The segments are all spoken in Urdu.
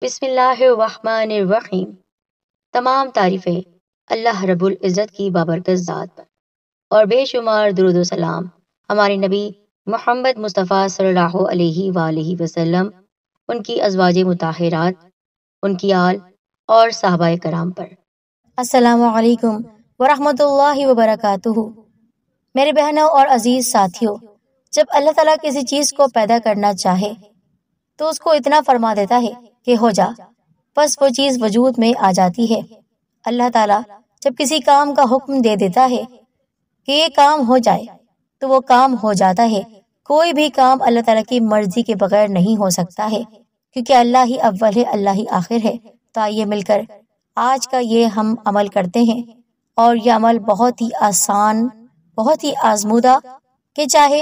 بسم اللہ الرحمن الرحیم۔ تمام تعریفیں اللہ رب العزت کی بابرکت ذات پر اور بے شمار درود و سلام ہمارے نبی محمد مصطفیٰ صلی اللہ علیہ وآلہ وسلم، ان کی ازواج مطہرات، ان کی آل اور صحابہ کرام پر۔ السلام علیکم ورحمۃ اللہ وبرکاتہ۔ میرے بہنوں اور عزیز ساتھیوں، جب اللہ تعالیٰ کسی چیز کو پیدا کرنا چاہے تو اس کو اتنا فرما دیتا ہے کہ ہو جا، بس وہ چیز وجود میں آ جاتی ہے۔ اللہ تعالیٰ جب کسی کام کا حکم دے دیتا ہے کہ یہ کام ہو جائے تو وہ کام ہو جاتا ہے۔ کوئی بھی کام اللہ تعالیٰ کی مرضی کے بغیر نہیں ہو سکتا ہے، کیونکہ اللہ ہی اول ہے، اللہ ہی آخر ہے۔ تو آئیے مل کر آج کا یہ ہم عمل کرتے ہیں، اور یہ عمل بہت ہی آسان، بہت ہی آزمودہ، کہ چاہے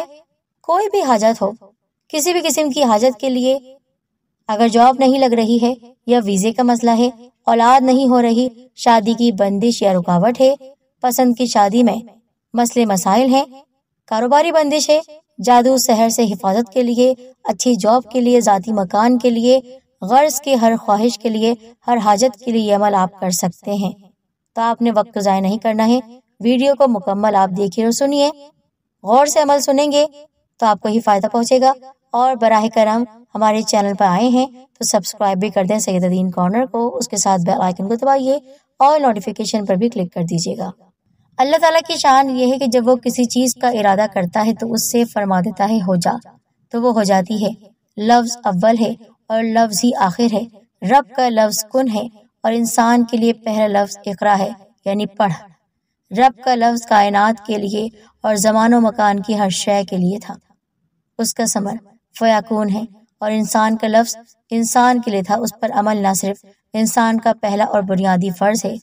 کوئی بھی حاجت ہو، کسی بھی قسم کی حاجت کے لیے، اگر جاب نہیں لگ رہی ہے یا ویزے کا مسئلہ ہے، اولاد نہیں ہو رہی، شادی کی بندش یا رکاوٹ ہے، پسند کی شادی میں مسئلے مسائل ہیں، کاروباری بندش ہے، جادو سحر سے حفاظت کے لیے، اچھی جاب کے لیے، ذاتی مکان کے لیے، غرض کے ہر خواہش کے لیے، ہر حاجت کے لیے یہ عمل آپ کر سکتے ہیں۔ تو آپ نے وقت ضائع نہیں کرنا ہے، ویڈیو کو مکمل آپ دیکھیے اور سنیے، غور سے عمل سنیں گے تو آپ کو ہی فائدہ پہنچے گا۔ اور براہ کرم ہمارے چینل پر آئے ہیں تو سبسکرائب بھی کر دیں سید الدین کارنر کو، اس کے ساتھ بیل آئیکن کو دبائیے اور نوٹیفیکیشن پر بھی کلک کر دیجیے گا۔ اللہ تعالیٰ کی شان یہ ہے کہ جب وہ کسی چیز کا ارادہ کرتا ہے تو اس سے فرما دیتا ہے ہو جا، تو وہ ہو جاتی ہے۔ لفظ اول ہے اور لفظ ہی آخر ہے۔ رب کا لفظ کن ہے اور انسان کے لیے پہلا لفظ اقرا ہے، یعنی پڑھ۔ رب کا لفظ کائنات کے لیے اور زمان و مکان کی ہر شے کے لیے تھا، اس کا ثمر فیکون ہے، اور انسان کا لفظ انسان کے لیے تھا، اس پر عمل نہ صرف انسان کا پہلا اور بنیادی فرض ہے۔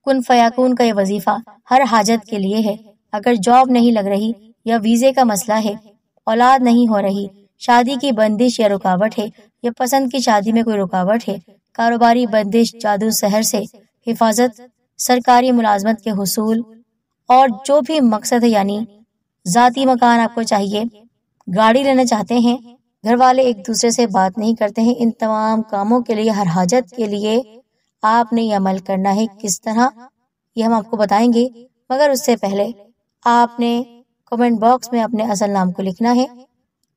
کن فیکون کا یہ وظیفہ ہر حاجت کے لیے ہے۔ اگر جاب نہیں لگ رہی یا ویزے کا مسئلہ ہے، اولاد نہیں ہو رہی، شادی کی بندش یا رکاوٹ ہے، یا پسند کی شادی میں کوئی رکاوٹ ہے، کاروباری بندش، جادو سحر سے حفاظت، سرکاری ملازمت کے حصول، اور جو بھی مقصد ہے، یعنی ذاتی مکان آپ کو چاہیے، گاڑی لینا چاہتے ہیں، گھر والے ایک دوسرے سے بات نہیں کرتے ہیں، ان تمام کاموں کے لیے، ہر حاجت کے لیے آپ نے یہ عمل کرنا ہے۔ کس طرح یہ ہم آپ کو بتائیں گے، مگر اس سے پہلے آپ نے کمنٹ باکس میں اپنے اصل نام کو لکھنا ہے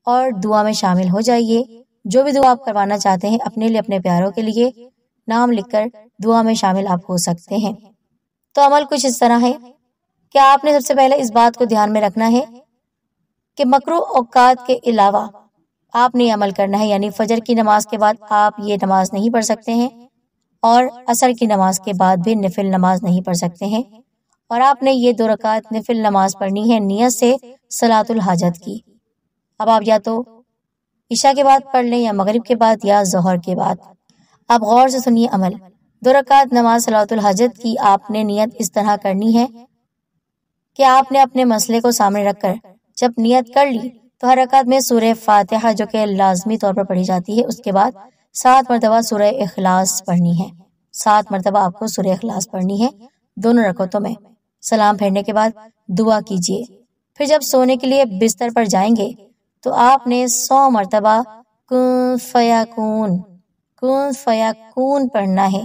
اور دعا میں شامل ہو جائیے۔ جو بھی دعا آپ کروانا چاہتے ہیں اپنے لیے، اپنے پیاروں کے لیے، نام لکھ کر دعا میں شامل آپ ہو سکتے ہیں۔ تو عمل کچھ اس طرح ہے کہ آپ نے سب سے پہلے اس بات کو دھیان میں رکھنا ہے کہ مکروہ اوقات کے علاوہ آپ نے عمل کرنا ہے، یعنی فجر کی نماز کے بعد آپ یہ نماز نہیں پڑھ سکتے ہیں، اور عصر کی نماز کے بعد بھی نفل نماز نہیں پڑھ سکتے ہیں، اور آپ نے یہ 2 رکعت نفل نماز پڑھنی ہے نیت سے صلاۃ الحاجت کی۔ اب آپ یا تو عشاء کے بعد پڑھ لیں، یا مغرب کے بعد، یا ظہر کے بعد۔ اب غور سے سنیے عمل۔ 2 رکعت نماز صلاۃ الحاجت کی آپ نے نیت اس طرح کرنی ہے کہ آپ نے اپنے مسئلے کو سامنے رکھ کر جب نیت کر لی تو ہر رکعت میں سورہ فاتحہ، جو کہ لازمی طور پر پڑھی جاتی ہے، اس کے بعد 7 مرتبہ سورہ اخلاص پڑھنی ہے۔ 7 مرتبہ آپ کو سورہ اخلاص پڑھنی ہے دونوں رکعتوں میں۔ سلام پھیرنے کے بعد دعا کیجیے۔ پھر جب سونے کے لیے بستر پر جائیں گے تو آپ نے 100 مرتبہ کن فیکون، کن فیکون پڑھنا ہے۔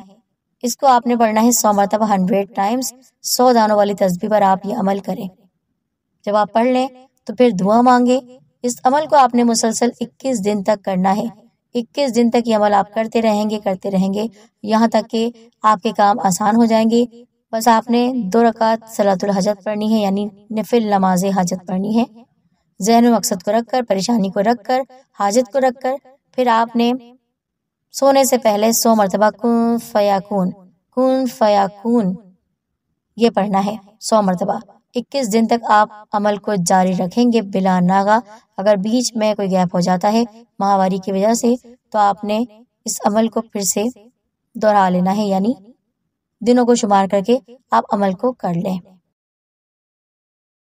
اس کو آپ نے پڑھنا ہے 100 مرتبہ، 100 ٹائمز۔ 100 دانوں والی تسبیح پر آپ یہ عمل کریں۔ جب آپ پڑھ لیں تو پھر دعا مانگے۔ اس عمل کو آپ نے مسلسل 21 دن تک کرنا ہے۔ 21 دن تک یہ عمل آپ کرتے رہیں گے یہاں تک کہ آپ کے کام آسان ہو جائیں گے۔ بس آپ نے 2 رکعت صلاۃ الحاجت پڑھنی ہے، یعنی نفل نماز حاجت پڑھنی ہے، ذہن میں مقصد کو رکھ کر، پریشانی کو رکھ کر، حاجت کو رکھ کر۔ پھر آپ نے سونے سے پہلے 100 مرتبہ کن فیکون، کن فیکون یہ پڑھنا ہے 100 مرتبہ۔ 21 دن تک آپ عمل کو جاری رکھیں گے بلا ناغہ۔ اگر بیچ میں کوئی گیپ ہو جاتا ہے ماہواری کی وجہ سے تو آپ نے اس عمل کو پھر سے دوہرا لینا ہے، یعنی دنوں کو شمار کر کے آپ عمل کو کر لیں۔